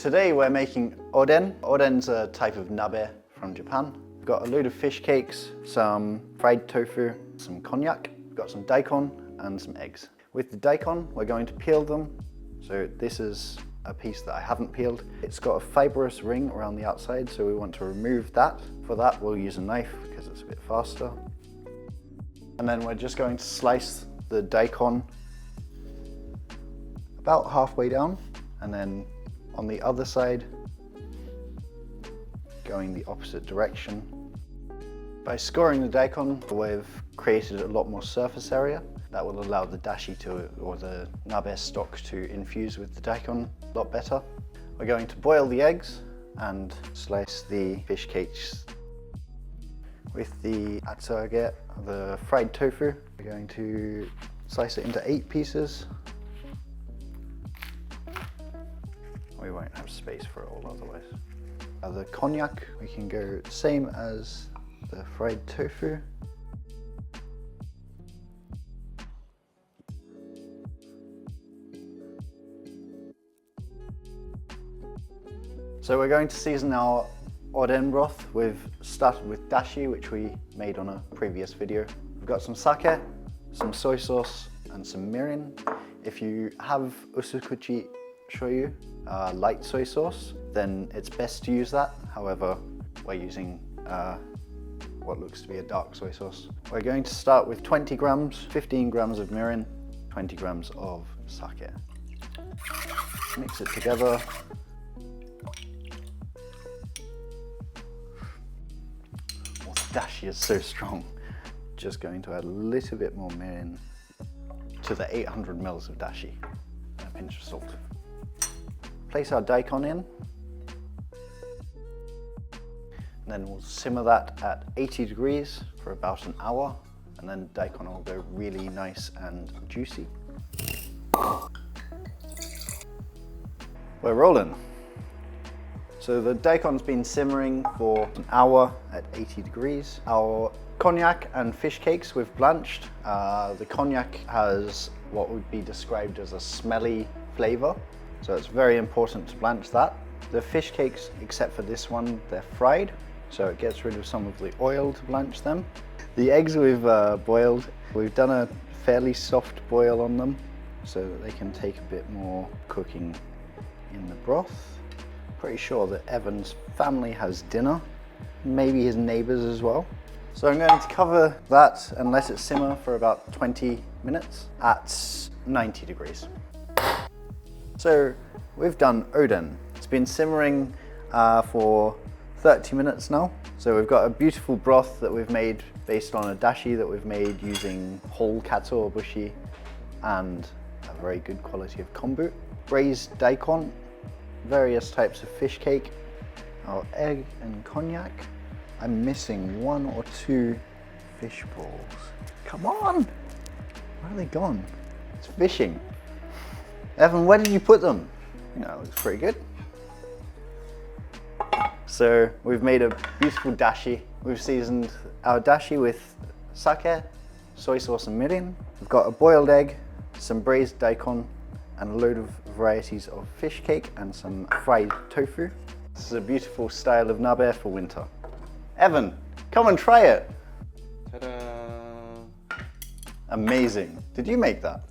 today we're making oden. Oden's a type of nabe from Japan. We've got a load of fish cakes, some fried tofu, some konjac, we've got some daikon and some eggs. With the daikon, we're going to peel them. So this is a piece that I haven't peeled. It's got a fibrous ring around the outside, so we want to remove that. For that, we'll use a knife because it's a bit faster. And then we're just going to slice the daikon about halfway down, and then on the other side, going the opposite direction. By scoring the daikon, we've created a lot more surface area. That will allow the dashi or the nabe stock to infuse with the daikon a lot better. We're going to boil the eggs and slice the fish cakes. With the atsage, the fried tofu, we're going to slice it into 8 pieces. We won't have space for it all otherwise. The konjac, we can go same as the fried tofu. So we're going to season our oden broth. We've started with dashi, which we made on a previous video. We've got some sake, some soy sauce, and some mirin. If you have usukuchi shoyu, light soy sauce, then it's best to use that. However, we're using what looks to be a dark soy sauce. We're going to start with 20 grams, 15 grams of mirin, 20 grams of sake. Mix it together. Dashi is so strong. Just going to add a little bit more mirin to the 800 mils of dashi and a pinch of salt. Place our daikon in, and then we'll simmer that at 80 degrees for about an hour, and then daikon will go really nice and juicy. We're rolling. So the daikon's been simmering for an hour at 80 degrees. Our konjac and fish cakes we've blanched. The konjac has what would be described as a smelly flavor, so it's very important to blanch that. The fish cakes, except for this one, they're fried, so it gets rid of some of the oil to blanch them. The eggs we've boiled, we've done a fairly soft boil on them so that they can take a bit more cooking in the broth. Pretty sure that Evan's family has dinner, maybe his neighbors as well. So I'm going to cover that and let it simmer for about 20 minutes at 90 degrees. So we've done oden. It's been simmering for 30 minutes now. So we've got a beautiful broth that we've made based on a dashi that we've made using whole katsuobushi and a very good quality of kombu. Braised daikon, various types of fish cake, our egg and konjac. I'm missing 1 or 2 fish balls. Come on! Where are they gone? It's fishing. Evan, where did you put them? That looks pretty good. So we've made a beautiful dashi. We've seasoned our dashi with sake, soy sauce and mirin. We've got a boiled egg, some braised daikon, and a load of varieties of fish cake and some fried tofu. This is a beautiful style of nabe for winter. Evan, come and try it. Ta-da! Amazing. Did you make that?